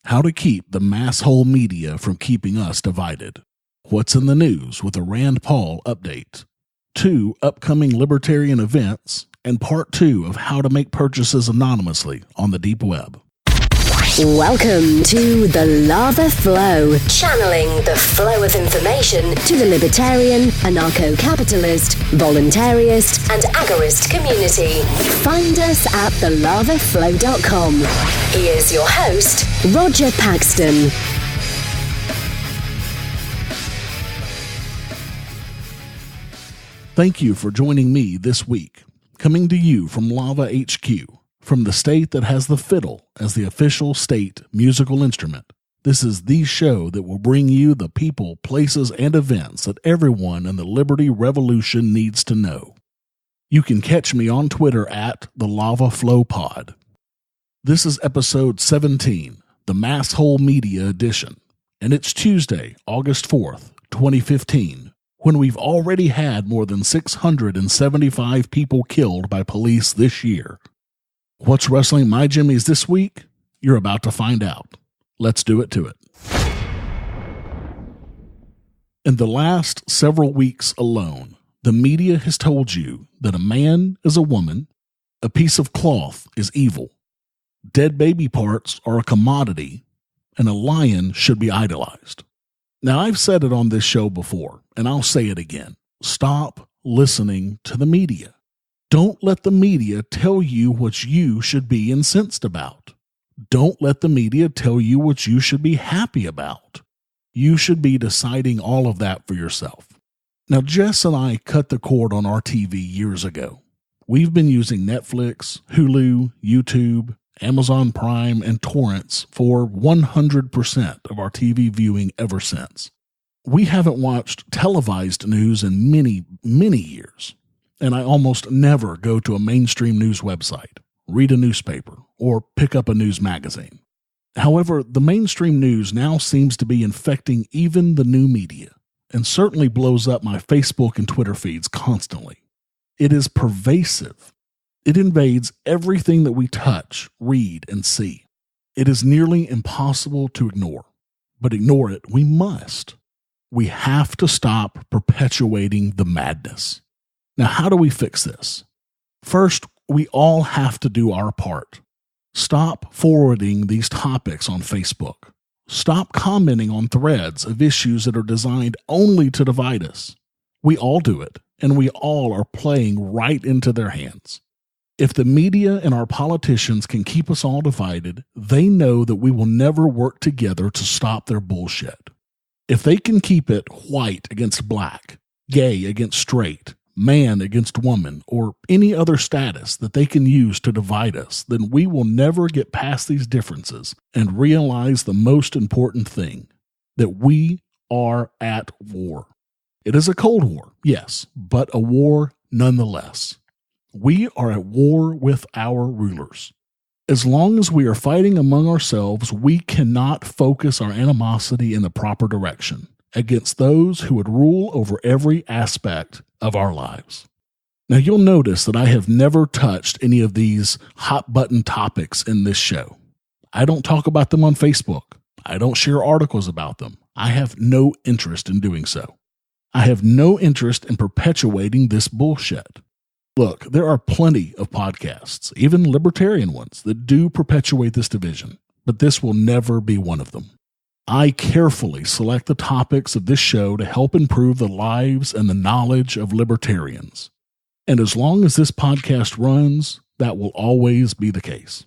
How to keep the Masshole Media from keeping us divided. What's in the news with a Rand Paul update. 2 upcoming Libertarian events, and part 2 of how to make purchases anonymously on the deep web. Welcome to The Lava Flow, channeling the flow of information to the Libertarian, Anarcho-capitalist, Voluntarist, and Agorist community. Find us at thelavaflow.com. Here's your host, Roger Paxton. Thank you for joining me this week, coming to you from Lava HQ. From the state that has the fiddle as the official state musical instrument, this is the show that will bring you the people, places, and events that everyone in the Liberty Revolution needs to know. You can catch me on Twitter at the Lava Flow Pod. This is episode 17, the Masshole Media Edition, and it's Tuesday, August 4th, 2015, when we've already had more than 675 people killed by police this year. What's rustling my jimmies this week? You're about to find out. Let's do it to it. In the last several weeks alone, the media has told you that a man is a woman, a piece of cloth is evil, dead baby parts are a commodity, and a lion should be idolized. Now, I've said it on this show before, and I'll say it again. Stop listening to the media. Don't let the media tell you what you should be incensed about. Don't let the media tell you what you should be happy about. You should be deciding all of that for yourself. Now, Jess and I cut the cord on our TV years ago. We've been using Netflix, Hulu, YouTube, Amazon Prime, and torrents for 100% of our TV viewing ever since. We haven't watched televised news in many, many years. And I almost never go to a mainstream news website, read a newspaper, or pick up a news magazine. However, the mainstream news now seems to be infecting even the new media, and certainly blows up my Facebook and Twitter feeds constantly. It is pervasive. It invades everything that we touch, read, and see. It is nearly impossible to ignore, but ignore it we must. We have to stop perpetuating the madness. Now, how do we fix this? First, we all have to do our part. Stop forwarding these topics on Facebook. Stop commenting on threads of issues that are designed only to divide us. We all do it, and we all are playing right into their hands. If the media and our politicians can keep us all divided, they know that we will never work together to stop their bullshit. If they can keep it white against black, gay against straight, man against woman, or any other status that they can use to divide us, then we will never get past these differences and realize the most important thing, that we are at war. It is a Cold War, yes, but a war nonetheless. We are at war with our rulers. As long as we are fighting among ourselves, we cannot focus our animosity in the proper direction against those who would rule over every aspect of our lives. Now, you'll notice that I have never touched any of these hot button topics in this show. I don't talk about them on Facebook. I don't share articles about them. I have no interest in doing so. I have no interest in perpetuating this bullshit. Look, there are plenty of podcasts, even libertarian ones, that do perpetuate this division, but this will never be one of them. I carefully select the topics of this show to help improve the lives and the knowledge of libertarians. And as long as this podcast runs, that will always be the case.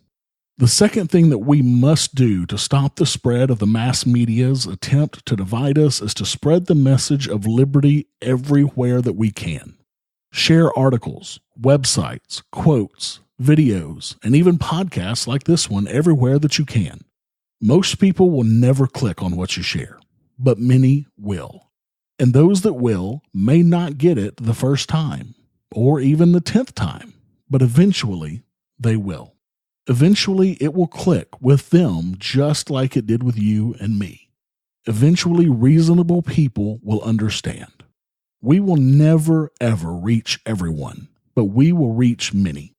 The second thing that we must do to stop the spread of the mass media's attempt to divide us is to spread the message of liberty everywhere that we can. Share articles, websites, quotes, videos, and even podcasts like this one everywhere that you can. Most people will never click on what you share, but many will. And those that will may not get it the first time, or even the 10th time, but eventually they will. Eventually it will click with them just like it did with you and me. Eventually reasonable people will understand. We will never ever reach everyone, but we will reach many.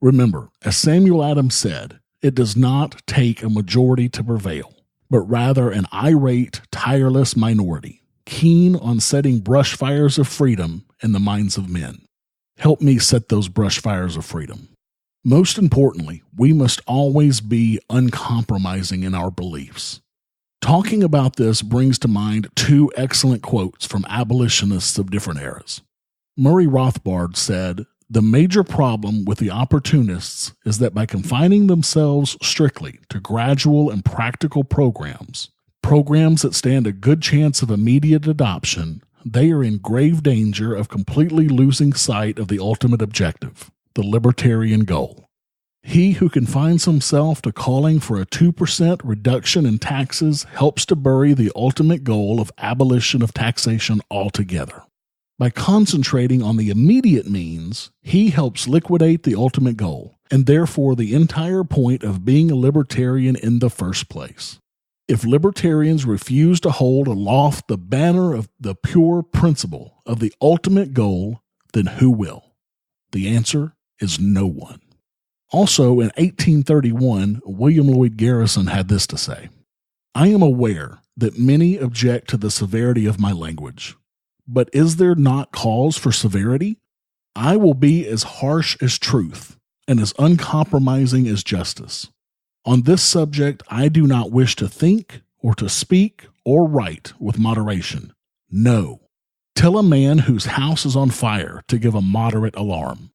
Remember, as Samuel Adams said, it does not take a majority to prevail. but rather an irate, tireless minority, keen on setting brush fires of freedom in the minds of men. Help me set those brush fires of freedom. Most importantly, we must always be uncompromising in our beliefs. Talking about this brings to mind two excellent quotes from abolitionists of different eras. Murray Rothbard said, "The major problem with the opportunists is that by confining themselves strictly to gradual and practical programs that stand a good chance of immediate adoption, they are in grave danger of completely losing sight of the ultimate objective, the libertarian goal. He who confines himself to calling for a 2% reduction in taxes helps to bury the ultimate goal of abolition of taxation altogether. By concentrating on the immediate means, he helps liquidate the ultimate goal, and therefore the entire point of being a libertarian in the first place. If libertarians refuse to hold aloft the banner of the pure principle of the ultimate goal, then who will? The answer is no one." Also, in 1831, William Lloyd Garrison had this to say, "I am aware that many object to the severity of my language. But is there not cause for severity? I will be as harsh as truth and as uncompromising as justice. On this subject, I do not wish to think or to speak or write with moderation. No. Tell a man whose house is on fire to give a moderate alarm.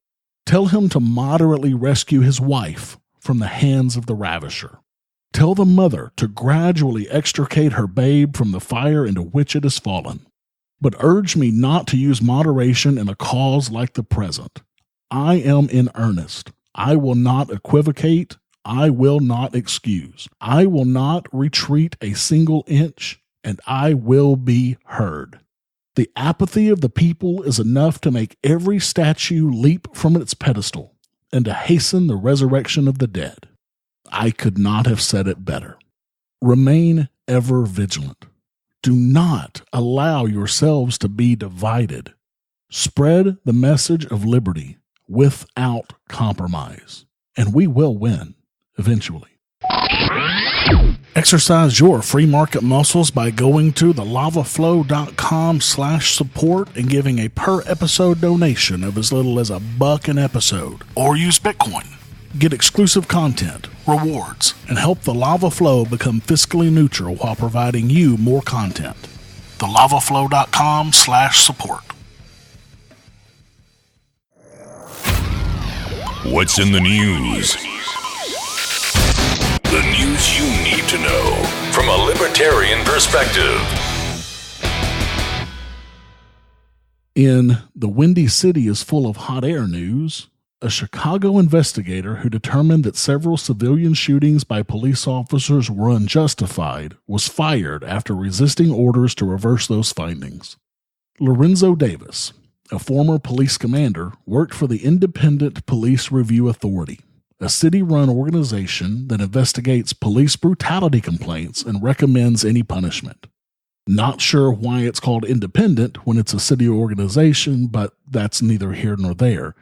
Tell him to moderately rescue his wife from the hands of the ravisher. Tell the mother to gradually extricate her babe from the fire into which it has fallen. But urge me not to use moderation in a cause like the present. I am in earnest. I will not equivocate. I will not excuse. I will not retreat a single inch, and I will be heard. The apathy of the people is enough to make every statue leap from its pedestal and to hasten the resurrection of the dead. I could not have said it better. Remain ever vigilant. Do not allow yourselves to be divided. Spread the message of liberty without compromise, and we will win eventually." Exercise your free market muscles by going to thelavaflow.com/support and giving a per episode donation of as little as $1 an episode, or use Bitcoin. Get exclusive content, rewards, and help the Lava Flow become fiscally neutral while providing you more content. thelavaflow.com/support. What's in the news? The news you need to know from a libertarian perspective. In The Windy City is Full of Hot Air news, a Chicago investigator who determined that several civilian shootings by police officers were unjustified was fired after resisting orders to reverse those findings. Lorenzo Davis, a former police commander, worked for the Independent Police Review Authority, a city-run organization that investigates police brutality complaints and recommends any punishment. Not sure why it's called independent when it's a city organization, but that's neither here nor there.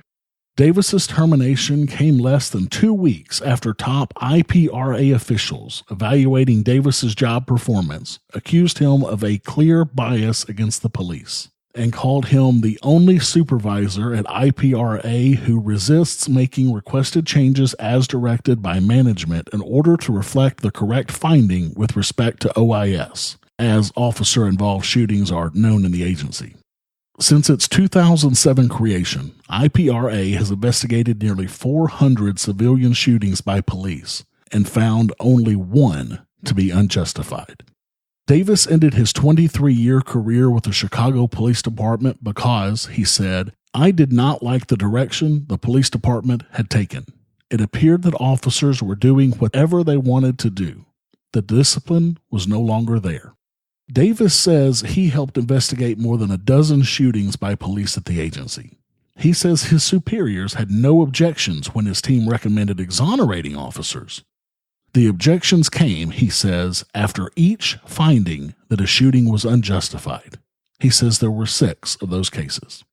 Davis's termination came less than 2 weeks after top IPRA officials evaluating Davis's job performance accused him of a clear bias against the police and called him the only supervisor at IPRA who resists making requested changes as directed by management in order to reflect the correct finding with respect to OIS, as officer-involved shootings are known in the agency. Since its 2007 creation, IPRA has investigated nearly 400 civilian shootings by police and found only one to be unjustified. Davis ended his 23-year career with the Chicago Police Department because, he said, "I did not like the direction the police department had taken. It appeared that officers were doing whatever they wanted to do. The discipline was no longer there." Davis says he helped investigate more than a dozen shootings by police at the agency. He says his superiors had no objections when his team recommended exonerating officers. The objections came, he says, after each finding that a shooting was unjustified. He says there were 6 of those cases.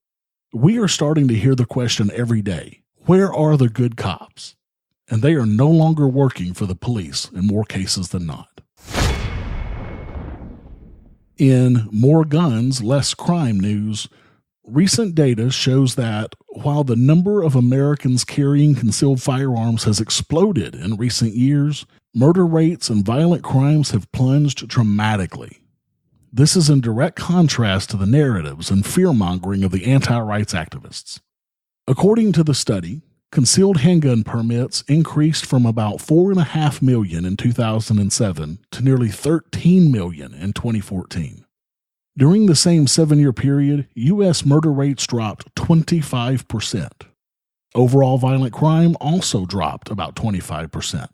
We are starting to hear the question every day, where are the good cops? And they are no longer working for the police in more cases than not. In More Guns, Less Crime news, recent data shows that while the number of Americans carrying concealed firearms has exploded in recent years, murder rates and violent crimes have plunged dramatically. This is in direct contrast to the narratives and fear-mongering of the anti-rights activists. According to the study, concealed handgun permits increased from about 4.5 million in 2007 to nearly 13 million in 2014. During the same 7-year period, U.S. murder rates dropped 25%. Overall violent crime also dropped about 25%.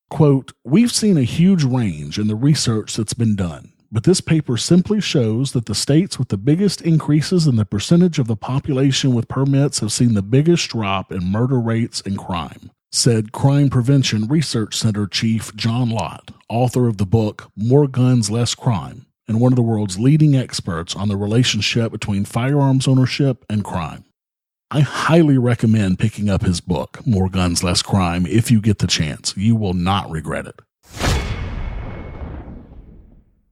Quote, "We've seen a huge range in the research that's been done, but this paper simply shows that the states with the biggest increases in the percentage of the population with permits have seen the biggest drop in murder rates and crime," said Crime Prevention Research Center Chief John Lott, author of the book More Guns, Less Crime, and one of the world's leading experts on the relationship between firearms ownership and crime. I highly recommend picking up his book, More Guns, Less Crime, if you get the chance. You will not regret it.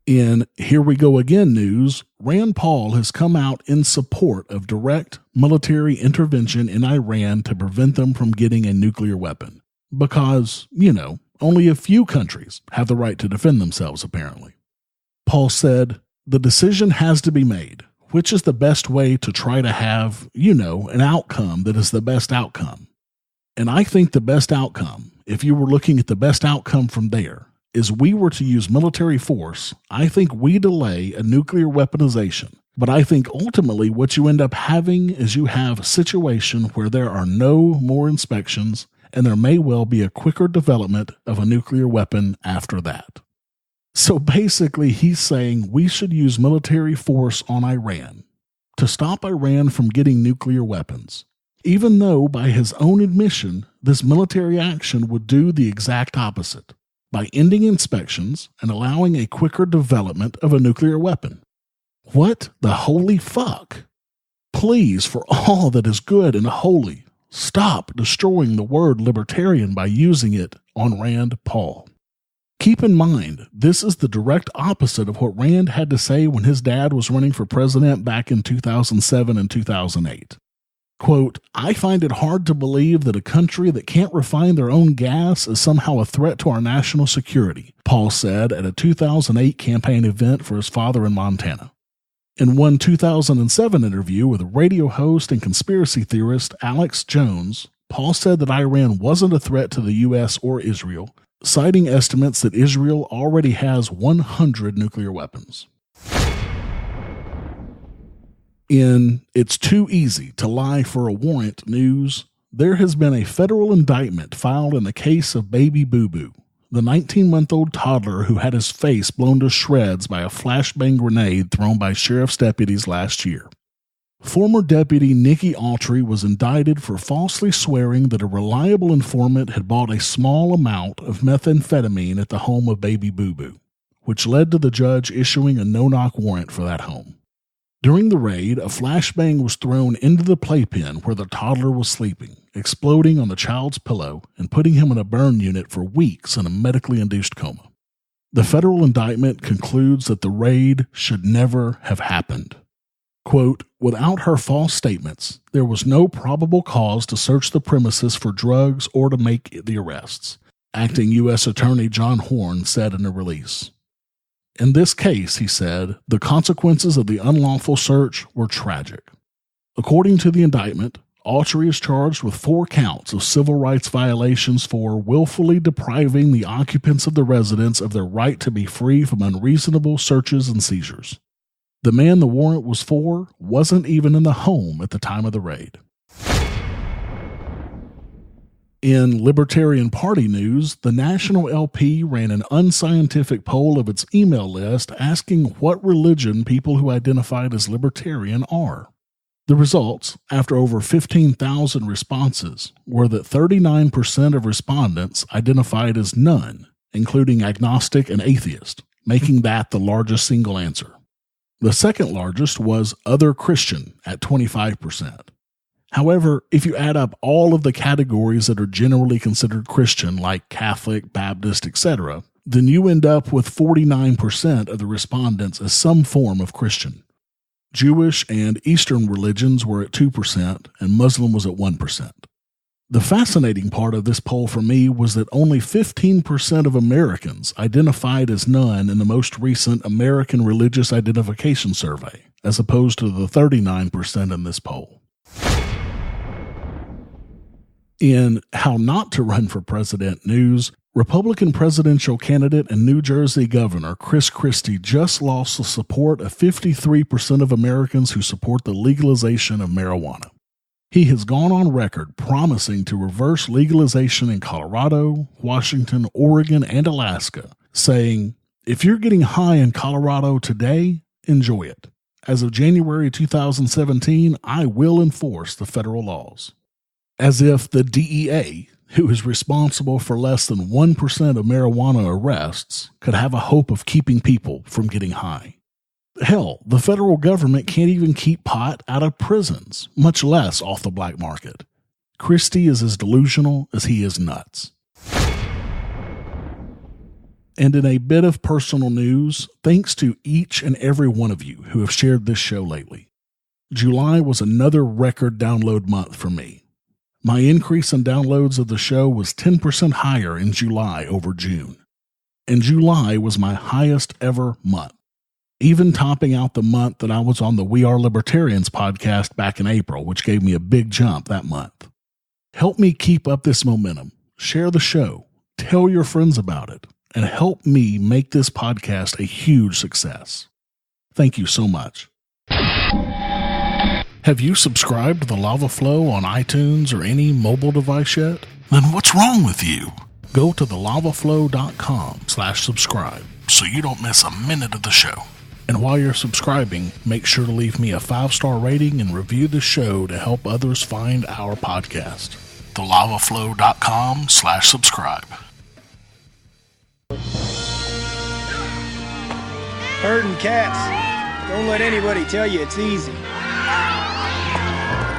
In Here We Go Again news, Rand Paul has come out in support of direct military intervention in Iran to prevent them from getting a nuclear weapon. Because, only a few countries have the right to defend themselves, apparently. Paul said, "The decision has to be made. Which is the best way to try to have, an outcome that is the best outcome? And I think the best outcome, if you were looking at the best outcome from there, is we were to use military force. I think we delay a nuclear weaponization. But I think ultimately what you end up having is you have a situation where there are no more inspections and there may well be a quicker development of a nuclear weapon after that." So basically, he's saying we should use military force on Iran to stop Iran from getting nuclear weapons, even though, by his own admission, this military action would do the exact opposite, by ending inspections and allowing a quicker development of a nuclear weapon. What the holy fuck? Please, for all that is good and holy, stop destroying the word libertarian by using it on Rand Paul. Keep in mind, this is the direct opposite of what Rand had to say when his dad was running for president back in 2007 and 2008. Quote, "I find it hard to believe that a country that can't refine their own gas is somehow a threat to our national security," Paul said at a 2008 campaign event for his father in Montana. In one 2007 interview with radio host and conspiracy theorist Alex Jones, Paul said that Iran wasn't a threat to the U.S. or Israel, citing estimates that Israel already has 100 nuclear weapons. In It's Too Easy to Lie for a Warrant news, there has been a federal indictment filed in the case of Baby Boo Boo, the 19-month-old toddler who had his face blown to shreds by a flashbang grenade thrown by sheriff's deputies last year. Former Deputy Nikki Autry was indicted for falsely swearing that a reliable informant had bought a small amount of methamphetamine at the home of Baby Boo Boo, which led to the judge issuing a no-knock warrant for that home. During the raid, a flashbang was thrown into the playpen where the toddler was sleeping, exploding on the child's pillow and putting him in a burn unit for weeks in a medically induced coma. The federal indictment concludes that the raid should never have happened. Quote, "Without her false statements, there was no probable cause to search the premises for drugs or to make the arrests," Acting U.S. Attorney John Horn said in a release. In this case, he said, the consequences of the unlawful search were tragic. According to the indictment, Autry is charged with 4 counts of civil rights violations for willfully depriving the occupants of the residence of their right to be free from unreasonable searches and seizures. The man the warrant was for wasn't even in the home at the time of the raid. In Libertarian Party news, the National LP ran an unscientific poll of its email list asking what religion people who identified as Libertarian are. The results, after over 15,000 responses, were that 39% of respondents identified as none, including agnostic and atheist, making that the largest single answer. The second largest was other Christian at 25%. However, if you add up all of the categories that are generally considered Christian, like Catholic, Baptist, etc., then you end up with 49% of the respondents as some form of Christian. Jewish and Eastern religions were at 2%, and Muslim was at 1%. The fascinating part of this poll for me was that only 15% of Americans identified as none in the most recent American Religious Identification Survey, as opposed to the 39% in this poll. In How Not to Run for President news, Republican presidential candidate and New Jersey Governor Chris Christie just lost the support of 53% of Americans who support the legalization of marijuana. He has gone on record promising to reverse legalization in Colorado, Washington, Oregon, and Alaska, saying, "If you're getting high in Colorado today, enjoy it. As of January 2017, I will enforce the federal laws." As if the DEA, who is responsible for less than 1% of marijuana arrests, could have a hope of keeping people from getting high. Hell, the federal government can't even keep pot out of prisons, much less off the black market. Christie is as delusional as he is nuts. And in a bit of personal news, thanks to each and every one of you who have shared this show lately. July was another record download month for me. My increase in downloads of the show was 10% higher in July over June. And July was my highest ever month, even topping out the month that I was on the We Are Libertarians podcast back in April, which gave me a big jump that month. Help me keep up this momentum. Share the show. Tell your friends about it. And help me make this podcast a huge success. Thank you so much. Have you subscribed to the Lava Flow on iTunes or any mobile device yet? Then what's wrong with you? Go to thelavaflow.com/subscribe so you don't miss a minute of the show. And while you're subscribing, make sure to leave me a 5-star rating and review the show to help others find our podcast. thelavaflow.com/subscribe. Herding cats. Don't let anybody tell you it's easy.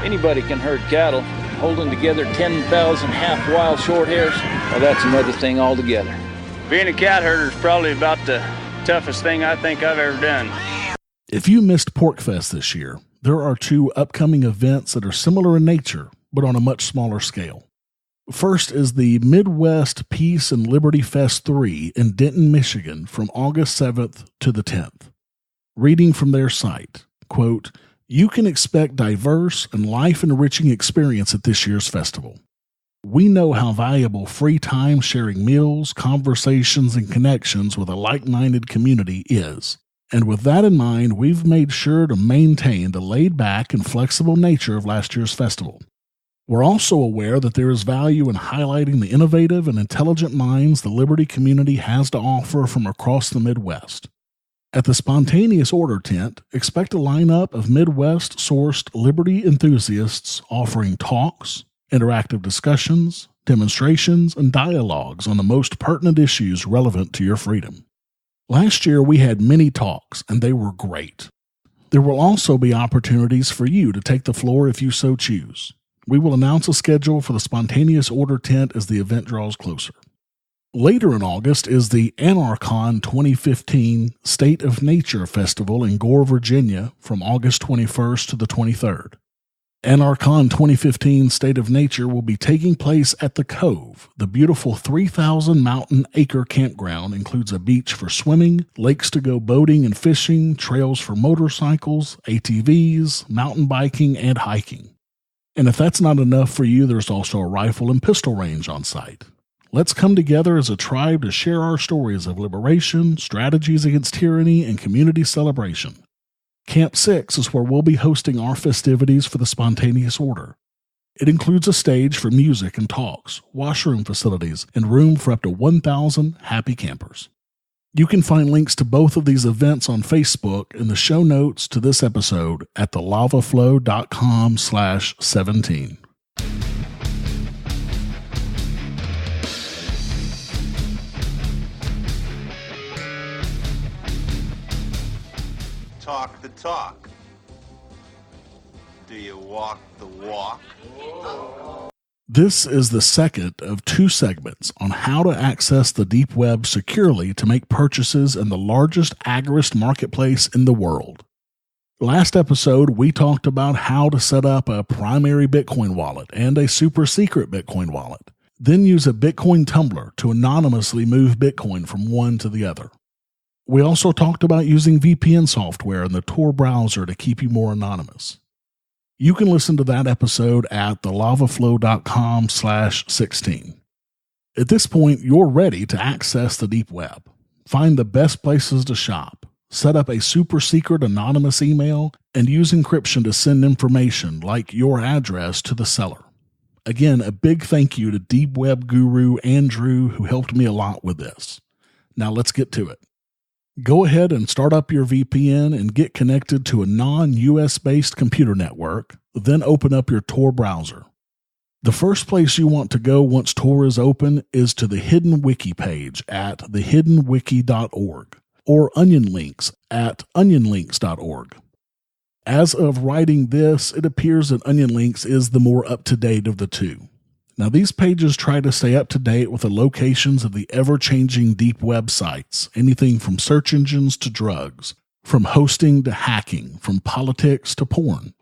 Anybody can herd cattle. Holding together 10,000 half-wild short hairs, well, that's another thing altogether. Being a cat herder is probably about the toughest thing I think I've ever done. If you missed PorkFest this year, there are 2 upcoming events that are similar in nature, but on a much smaller scale. First is the Midwest Peace and Liberty Fest 3 in Denton, Michigan from August 7th to the 10th. Reading from their site, quote, "You can expect diverse and life-enriching experience at this year's festival. We know how valuable free time sharing meals, conversations, and connections with a like-minded community is. And with that in mind, we've made sure to maintain the laid-back and flexible nature of last year's festival. We're also aware that there is value in highlighting the innovative and intelligent minds the Liberty community has to offer from across the Midwest. At the Spontaneous Order tent, expect a lineup of Midwest-sourced Liberty enthusiasts offering talks, interactive discussions, demonstrations, and dialogues on the most pertinent issues relevant to your freedom. Last year, we had many talks, and they were great. There will also be opportunities for you to take the floor if you so choose. We will announce a schedule for the Spontaneous Order tent as the event draws closer. Later in August is the Anarcho 2015 State of Nature Festival in Gore, Virginia from August 21st to the 23rd. Anarcho 2015 State of Nature will be taking place at The Cove. The beautiful 3,000 mountain acre campground includes a beach for swimming, lakes to go boating and fishing, trails for motorcycles, ATVs, mountain biking, and hiking. And if that's not enough for you, there's also a rifle and pistol range on site. Let's come together as a tribe to share our stories of liberation, strategies against tyranny, and community celebration. Camp 6 is where we'll be hosting our festivities for the Spontaneous Order. It includes a stage for music and talks, washroom facilities, and room for up to 1,000 happy campers. You can find links to both of these events on Facebook in the show notes to this episode at thelavaflow.com/17. Talk the talk. Do you walk the walk? This is the second of 2 segments on how to access the deep web securely to make purchases in the largest agorist marketplace in the world. Last episode, we talked about how to set up a primary Bitcoin wallet and a super secret Bitcoin wallet, then use a Bitcoin tumbler to anonymously move Bitcoin from one to the other. We also talked about using VPN software in the Tor browser to keep you more anonymous. You can listen to that episode at thelavaflow.com/16. At this point, you're ready to access the deep web. Find the best places to shop, set up a super secret anonymous email, and use encryption to send information like your address to the seller. Again, a big thank you to deep web guru Andrew, who helped me a lot with this. Now let's get to it. Go ahead and start up your VPN and get connected to a non-US based computer network, then open up your Tor browser. The first place you want to go once Tor is open is to the Hidden Wiki page at thehiddenwiki.org or Onion Links at onionlinks.org. As of writing this, it appears that Onion Links is the more up-to-date of the two. Now, these pages try to stay up to date with the locations of the ever-changing deep websites, anything from search engines to drugs, from hosting to hacking, from politics to porn.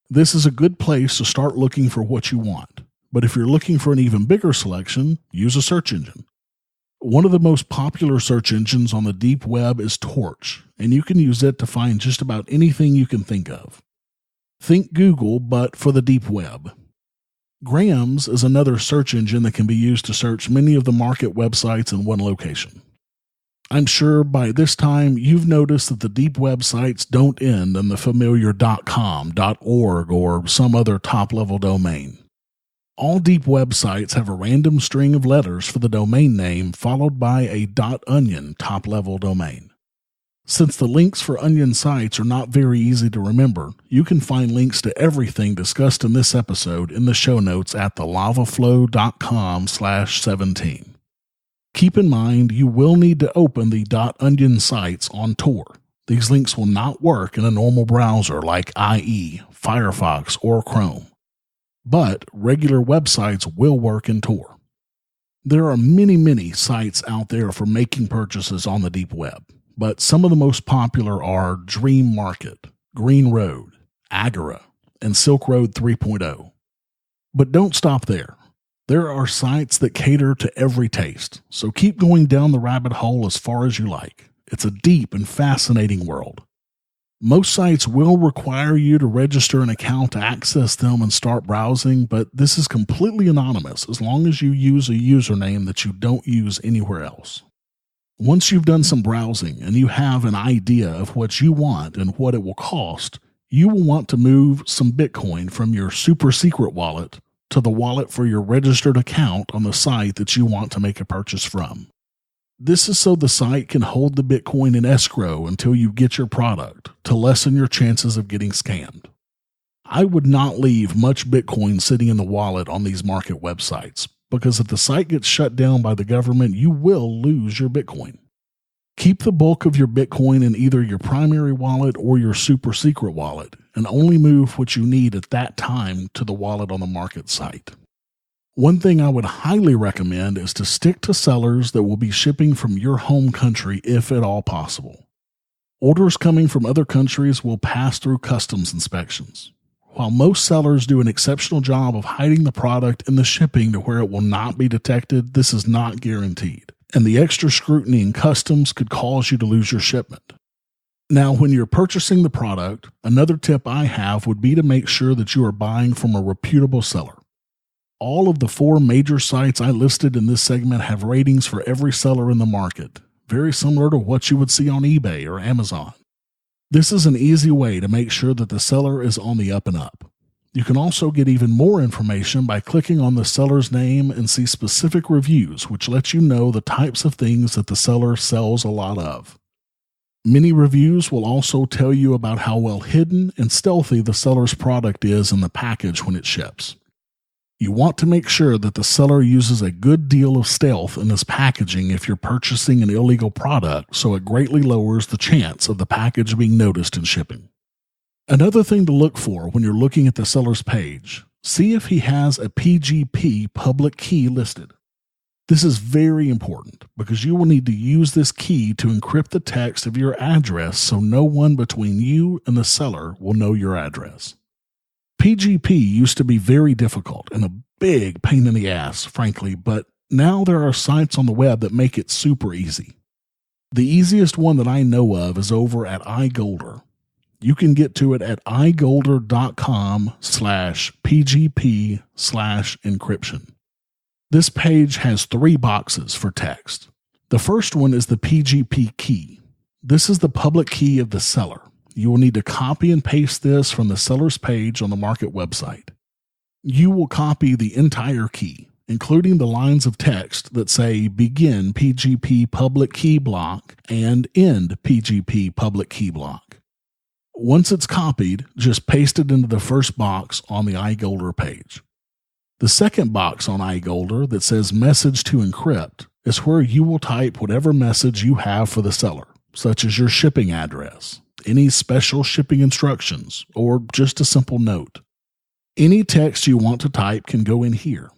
This is a good place to start looking for what you want, but if you're looking for an even bigger selection, use a search engine. One of the most popular search engines on the deep web is Torch, and you can use it to find just about anything you can think of. Think Google, but for the deep web. Graham's is another search engine that can be used to search many of the market websites in one location. I'm sure by this time you've noticed that the deep websites don't end in the familiar .com, .org, or some other top-level domain. All deep websites have a random string of letters for the domain name followed by a .onion top-level domain. Since the links for Onion sites are not very easy to remember, you can find links to everything discussed in this episode in the show notes at thelavaflow.com/17. Keep in mind you will need to open the .onion sites on Tor. These links will not work in a normal browser like IE, Firefox, or Chrome. But regular websites will work in Tor. There are many sites out there for making purchases on the deep web. But some of the most popular are Dream Market, Green Road, Agora, and Silk Road 3.0. But don't stop there. There are sites that cater to every taste, so keep going down the rabbit hole as far as you like. It's a deep and fascinating world. Most sites will require you to register an account to access them and start browsing, but this is completely anonymous as long as you use a username that you don't use anywhere else. Once you've done some browsing and you have an idea of what you want and what it will cost, you will want to move some Bitcoin from your super secret wallet to the wallet for your registered account on the site that you want to make a purchase from. This is so the site can hold the Bitcoin in escrow until you get your product to lessen your chances of getting scammed. I would not leave much Bitcoin sitting in the wallet on these market websites, because if the site gets shut down by the government, you will lose your Bitcoin. Keep the bulk of your Bitcoin in either your primary wallet or your super secret wallet, and only move what you need at that time to the wallet on the market site. One thing I would highly recommend is to stick to sellers that will be shipping from your home country if at all possible. Orders coming from other countries will pass through customs inspections. While most sellers do an exceptional job of hiding the product in the shipping to where it will not be detected, this is not guaranteed, and the extra scrutiny in customs could cause you to lose your shipment. Now, when you're purchasing the product, another tip I have would be to make sure that you are buying from a reputable seller. All of the 4 major sites I listed in this segment have ratings for every seller in the market, very similar to what you would see on eBay or Amazon. This is an easy way to make sure that the seller is on the up and up. You can also get even more information by clicking on the seller's name and see specific reviews, which lets you know the types of things that the seller sells a lot of. Many reviews will also tell you about how well hidden and stealthy the seller's product is in the package when it ships. You want to make sure that the seller uses a good deal of stealth in his packaging if you're purchasing an illegal product, so it greatly lowers the chance of the package being noticed in shipping. Another thing to look for when you're looking at the seller's page, see if he has a PGP public key listed. This is very important because you will need to use this key to encrypt the text of your address so no one between you and the seller will know your address. PGP used to be very difficult and a big pain in the ass, frankly, but now there are sites on the web that make it super easy. The easiest one that I know of is over at iGolder. You can get to it at igolder.com/PGP/encryption. This page has 3 boxes for text. The first one is the PGP key. This is the public key of the seller. You will need to copy and paste this from the seller's page on the market website. You will copy the entire key, including the lines of text that say begin PGP public key block and end PGP public key block. Once it's copied, just paste it into the first box on the iGolder page. The second box on iGolder that says message to encrypt is where you will type whatever message you have for the seller, such as your shipping address, any special shipping instructions, or just a simple note. Any text you want to type can go in here.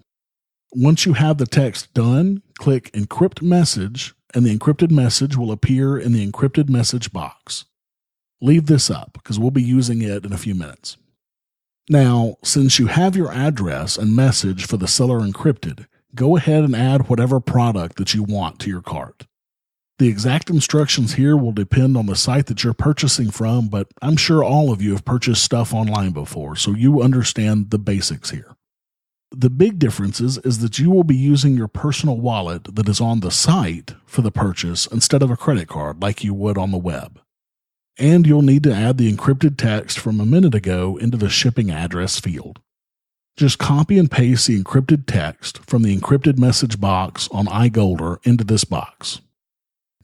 Once you have the text done, click Encrypt Message, and the encrypted message will appear in the encrypted message box. Leave this up because we'll be using it in a few minutes. Now, since you have your address and message for the seller encrypted, go ahead and add whatever product that you want to your cart. The exact instructions here will depend on the site that you're purchasing from, but I'm sure all of you have purchased stuff online before, so you understand the basics here. The big difference is that you will be using your personal wallet that is on the site for the purchase instead of a credit card like you would on the web. And you'll need to add the encrypted text from a minute ago into the shipping address field. Just copy and paste the encrypted text from the encrypted message box on iGolder into this box.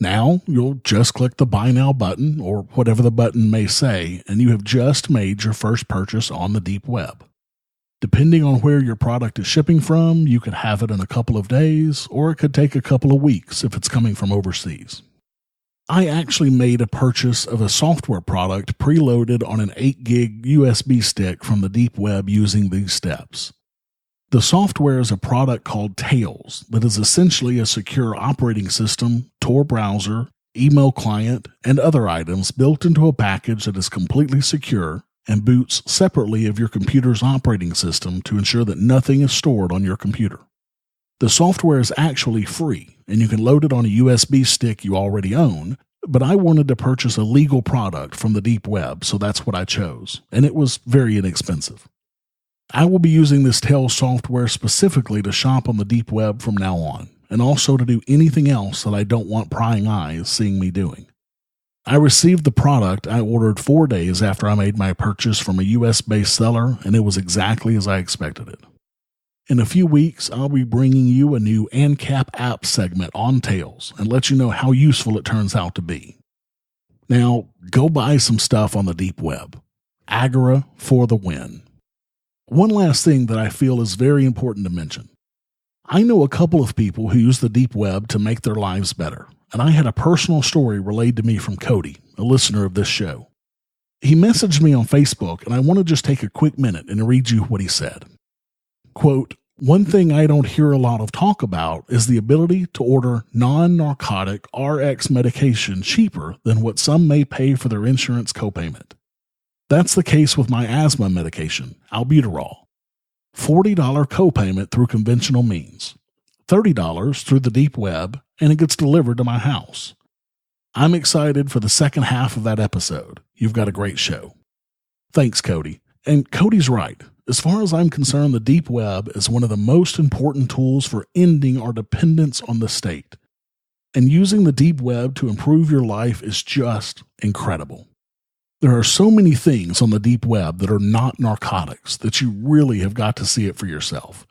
Now you'll just click the Buy Now button, or whatever the button may say, and you have just made your first purchase on the deep web. Depending on where your product is shipping from, you could have it in a couple of days, or it could take a couple of weeks if it's coming from overseas. I actually made a purchase of a software product preloaded on an 8 gig USB stick from the deep web using these steps. The software is a product called Tails that is essentially a secure operating system, Tor browser, email client, and other items built into a package that is completely secure and boots separately of your computer's operating system to ensure that nothing is stored on your computer. The software is actually free, and you can load it on a USB stick you already own, but I wanted to purchase a legal product from the deep web, so that's what I chose, and it was very inexpensive. I will be using this Tails software specifically to shop on the deep web from now on, and also to do anything else that I don't want prying eyes seeing me doing. I received the product I ordered 4 days after I made my purchase from a US-based seller, and it was exactly as I expected it. In a few weeks, I'll be bringing you a new ANCAP app segment on Tails and let you know how useful it turns out to be. Now, go buy some stuff on the deep web. Agora for the win. One last thing that I feel is very important to mention. I know a couple of people who use the deep web to make their lives better, and I had a personal story relayed to me from Cody, a listener of this show. He messaged me on Facebook, and I want to just take a quick minute and read you what he said. Quote, "One thing I don't hear a lot of talk about is the ability to order non-narcotic RX medication cheaper than what some may pay for their insurance copayment. That's the case with my asthma medication, albuterol. $40 copayment through conventional means, $30 through the deep web, and it gets delivered to my house. I'm excited for the second half of that episode. You've got a great show." Thanks, Cody. And Cody's right. As far as I'm concerned, the deep web is one of the most important tools for ending our dependence on the state. And using the deep web to improve your life is just incredible. There are so many things on the deep web that are not narcotics that you really have got to see it for yourself.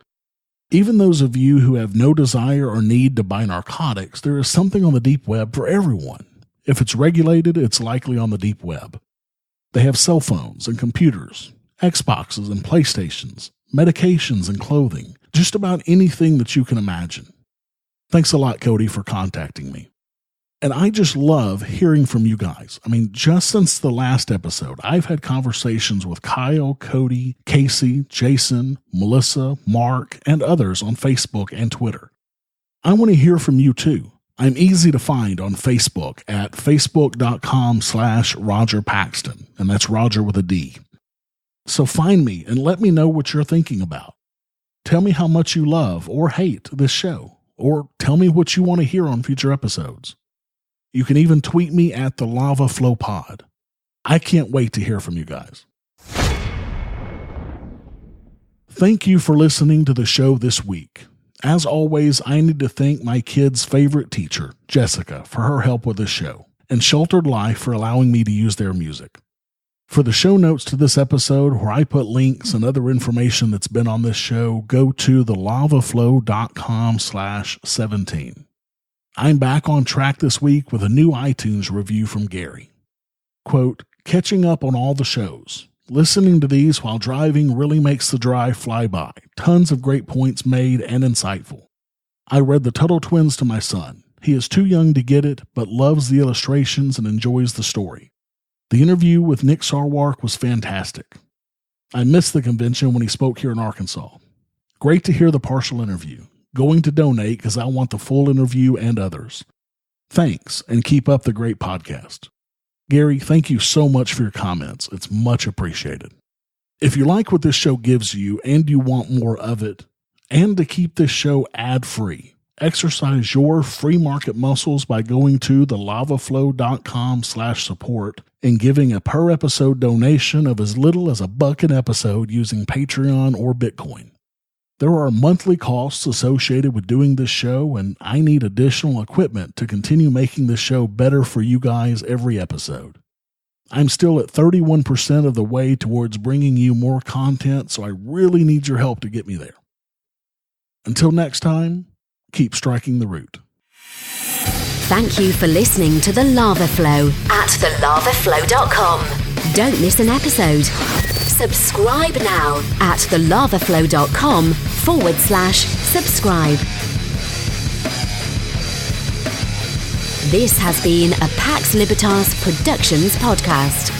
Even those of you who have no desire or need to buy narcotics, there is something on the deep web for everyone. If it's regulated, it's likely on the deep web. They have cell phones and computers, Xboxes and PlayStations, medications and clothing, just about anything that you can imagine. Thanks a lot, Cody, for contacting me. And I just love hearing from you guys. I mean, just since the last episode, I've had conversations with Kyle, Cody, Casey, Jason, Melissa, Mark, and others on Facebook and Twitter. I want to hear from you too. I'm easy to find on Facebook at facebook.com/Roger Paxton, and that's Roger with a D. So find me and let me know what you're thinking about. Tell me how much you love or hate this show, or tell me what you want to hear on future episodes. You can even tweet me at the Lava Flow Pod. I can't wait to hear from you guys. Thank you for listening to the show this week. As always, I need to thank my kid's favorite teacher, Jessica, for her help with this show, and Sheltered Life for allowing me to use their music. For the show notes to this episode, where I put links and other information that's been on this show, go to thelavaflow.com/17. I'm back on track this week with a new iTunes review from Gary. Quote, catching up on all the shows. Listening to these while driving really makes the drive fly by. Tons of great points made and insightful. I read The Tuttle Twins to my son. He is too young to get it, but loves the illustrations and enjoys the story. The interview with Nick Sarwark was fantastic. I missed the convention when he spoke here in Arkansas. Great to hear the partial interview. Going to donate because I want the full interview and others. Thanks, and keep up the great podcast. Gary, thank you so much for your comments. It's much appreciated. If you like what this show gives you and you want more of it, and to keep this show ad-free, exercise your free market muscles by going to thelavaflow.com/support and giving a per episode donation of as little as $1 an episode using Patreon or Bitcoin. There are monthly costs associated with doing this show, and I need additional equipment to continue making this show better for you guys every episode. I'm still at 31% of the way towards bringing you more content, so I really need your help to get me there. Until next time, keep striking the root. Thank you for listening to The Lava Flow at thelavaflow.com. Don't miss an episode. Subscribe now at thelavaflow.com/subscribe. This has been a Pax Libertas Productions podcast.